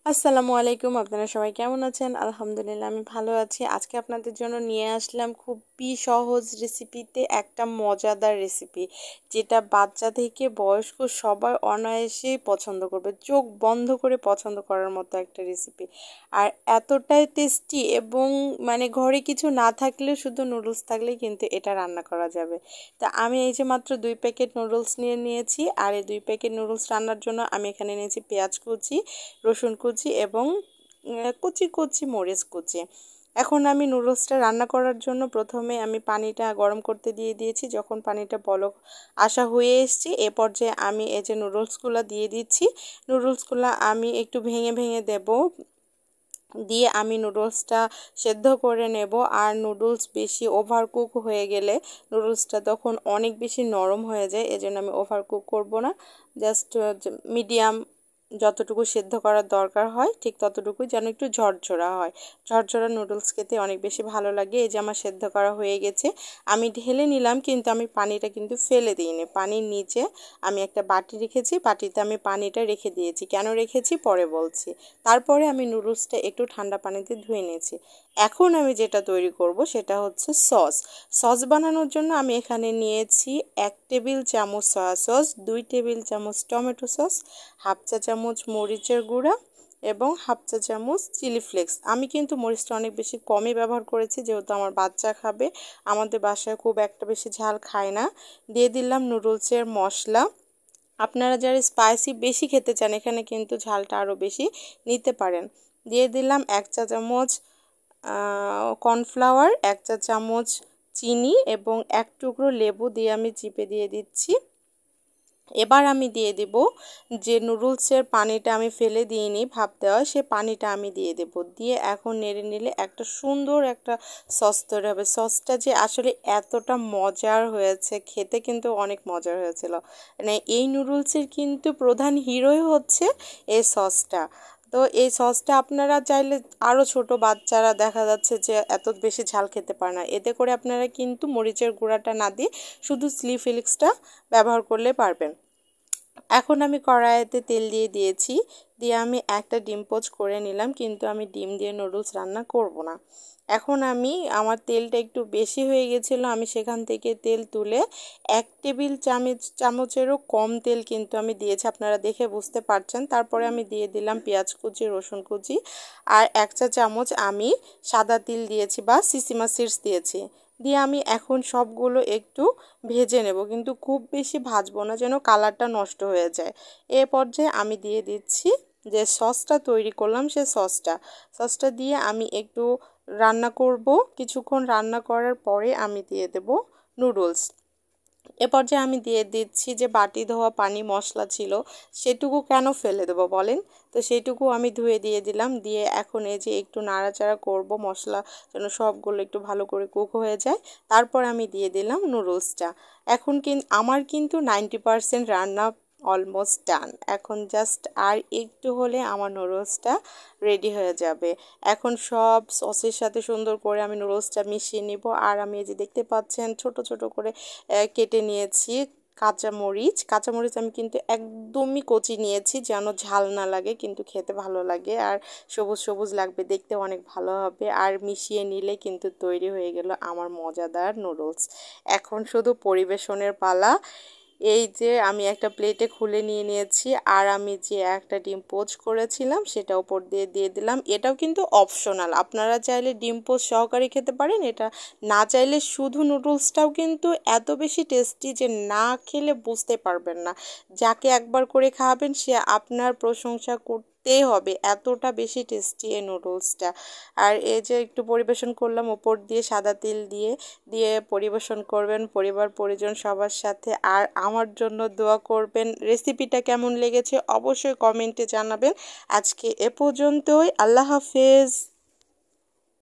আসসালামু আলাইকুম, আপনারা সবাই কেমন আছেন? আলহামদুলিল্লাহ আমি ভালো আছি। আজকে আপনাদের জন্য নিয়ে আসলাম খুবই সহজ রেসিপিতে একটা মজাদার রেসিপি, যেটা বাচ্চা থেকে বয়স্ক সবাই অনায়াসেই পছন্দ করবে, চোখ বন্ধ করে পছন্দ করার মতো একটা রেসিপি। আর এতটাই টেস্টি এবং ঘরে কিছু না থাকলেও শুধু নুডলস থাকলেই কিন্তু এটা রান্না করা যাবে। তা আমি এই যে মাত্র 2 প্যাকেট নুডলস নিয়েছি, আর এই 2 প্যাকেট নুডলস রান্নার জন্য আমি এখানে নিয়েছি পেঁয়াজ কুচি, রসুন কুচি এবং কুচি কুচি মরিচ কুচি। এখন আমি নুডলসটা রান্না করার জন্য প্রথমে আমি পানিটা গরম করতে দিয়ে দিয়েছি। যখন পানিটা বলক আসা হয়ে এসেছে, এ পর্যায়ে আমি এই যে নুডলসগুলো দিয়ে দিচ্ছি। নুডলসগুলো আমি একটু ভেঙে ভেঙে দেব, দিয়ে আমি নুডলসটা সেদ্ধ করে নেব। আর নুডলস বেশি ওভার কুক হয়ে গেলে নুডলসটা তখন অনেক বেশি নরম হয়ে যায়, এজন্য আমি ওভার কুক করব না। জাস্ট মিডিয়াম যতটুকু সেদ্ধ করার দরকার হয় ঠিক ততটুকুই, যেন একটু ঝরঝরা হয়। ঝরঝরা নুডলস খেতে অনেক বেশি ভালো লাগে। এই যে আমার সেদ্ধ করা হয়ে গেছে, আমি ঢেলে নিলাম, কিন্তু আমি পানিটা কিন্তু ফেলে দিইনি। পানির নিচে আমি একটা বাটি রেখেছি, বাটিতে আমি পানিটা রেখে দিয়েছি। কেন রেখেছি পরে বলছি। তারপরে আমি নুডলসটা একটু ঠান্ডা পানিতে ধুয়ে নিয়েছি। এখন আমি যেটা তৈরি করব সেটা হচ্ছে সস। সস বানানোর জন্য আমি এখানে নিয়েছি 1 টেবিল চামচ সয়া সস, 2 টেবিল চামচ টমেটো সস, হাফ চা চামচ মরিচের গুঁড়া এবং হাফ চা চামচ চিলি ফ্লেক্স। আমি কিন্তু মরিচটা অনেক বেশি কমই ব্যবহার করেছি, যেহেতু আমার বাচ্চা খাবে। আমাদের বাসায় খুব একটা বেশি ঝাল খায় না। দিয়ে দিলাম নুডলসের মশলা। আপনারা যারা স্পাইসি বেশি খেতে চান এখানে কিন্তু ঝালটা আরও বেশি নিতে পারেন। দিয়ে দিলাম 1 চা চামচ কর্নফ্লাওয়ার, 1 চা চামচ চিনি এবং 1 টুকরো লেবু দিয়ে আমি চিপে দিয়ে দিচ্ছি। এবার আমি দিয়ে দেব যে নুডলসের পানিটা আমি ফেলে দিইনি ভাপ দেওয়া, সে পানিটা আমি দিয়ে দেব। দিয়ে এখন নেড়ে নিলে একটা সুন্দর একটা সস তৈরি হবে। সসটা যে আসলে এতটা মজার হয়েছে, খেতে কিন্তু অনেক মজার হয়েছিল। এই নুডলসের কিন্তু প্রধান হিরোই হচ্ছে এই সসটা। তো এই সসটা আপনারা চাইলে, আরও ছোট বাচ্চারা দেখা যাচ্ছে যে এত বেশি ঝাল খেতে পারে না, এতে করে আপনারা কিন্তু মরিচের গুঁড়াটা না দিয়ে শুধু চিলি ফ্লেক্সটা ব্যবহার করলে পারবেন। এখন আমি কড়াইতে তেল দিয়ে দিয়েছি, দিয়ে আমি একটা ডিম পোচ করে নিলাম, কিন্তু আমি ডিম দিয়ে নুডলস রান্না করব না। এখন আমার তেলটা একটু বেশি হয়ে গেছিলো, আমি সেখান থেকে তেল তুলে 1 টেবিল চামচেরও কম তেল কিন্তু আমি দিয়েছি, আপনারা দেখে বুঝতে পারছেন। তারপরে আমি দিয়ে দিলাম পেঁয়াজ কুচি, রসুন কুচি, আর 1 চা চামচ আমি সাদা তিল দিয়েছি বা সিসিমা সিডস দিয়েছি। দিয়ে আমি এখন সবগুলো একটু ভেজে নেব, কিন্তু খুব বেশি ভাজবো না যেন কালারটা নষ্ট হয়ে যায়। এ পর্যায়ে আমি দিয়ে দিচ্ছি যে সসটা তৈরি করলাম, সে সসটা দিয়ে আমি একটু রান্না করব। কিছুক্ষণ রান্না করার পরে আমি দিয়ে দেব নুডলস। এ পর্যায়ে আমি দিয়ে দিচ্ছি যে বাটি ধোয়া পানি মশলা ছিল, সেটুকু কেন ফেলে দেবো বলেন। তো সেইটুকু আমি ধুয়ে দিয়ে দিলাম। দিয়ে এখন এই যে একটু নাড়াচাড়া করব, মশলা যেন সবগুলো একটু ভালো করে কুক হয়ে যায়। তারপর আমি দিয়ে দিলাম নুডলসটা। এখন আমার কিন্তু 90% রান্না অলমোস্ট ডান। এখন জাস্ট আর একটু হলে আমার নুডলসটা রেডি হয়ে যাবে। এখন সব সসের সাথে সুন্দর করে আমি নুডলসটা মিশিয়ে নিব। আর আমি এই যে দেখতে পাচ্ছেন ছোট ছোট করে কেটে নিয়েছি কাঁচামরিচ আমি কিন্তু একদমই কচি নিয়েছি, যেন ঝাল না লাগে কিন্তু খেতে ভালো লাগে, আর সবুজ সবুজ লাগবে, দেখতে অনেক ভালো হবে। আর মিশিয়ে নিলে কিন্তু তৈরি হয়ে গেল আমার মজাদার নুডলস। এখন শুধু পরিবেশনের পালা। এই যে আমি একটা প্লেটে খুলে নিয়েছি, আর আমি যে একটা ডিম পোচ করেছিলাম সেটা উপর দিয়ে দিয়ে দিলাম। এটাও কিন্তু অপশনাল, আপনারা চাইলে ডিম পোচ সহকারে খেতে পারেন, এটা না চাইলে শুধু নুডলসটাও কিন্তু এত বেশি টেস্টি যে না খেলে বুঝতে পারবেন না। যাকে একবার করে খাওয়াবেন সে আপনার প্রশংসা করতেই হবে, এতটা বেশি টেস্টি এই নুডলসটা। আর এই যে একটু পরিবেশন করলাম উপর দিয়ে সাদা তিল দিয়ে দিয়ে পরিবেশন করবেন পরিবার পরিজন সবার সাথে। আর আমার জন্য দোয়া করবেন। রেসিপিটা কেমন লেগেছে অবশ্যই কমেন্টে জানাবেন। আজকে এ পর্যন্তই, আল্লাহ হাফেজ।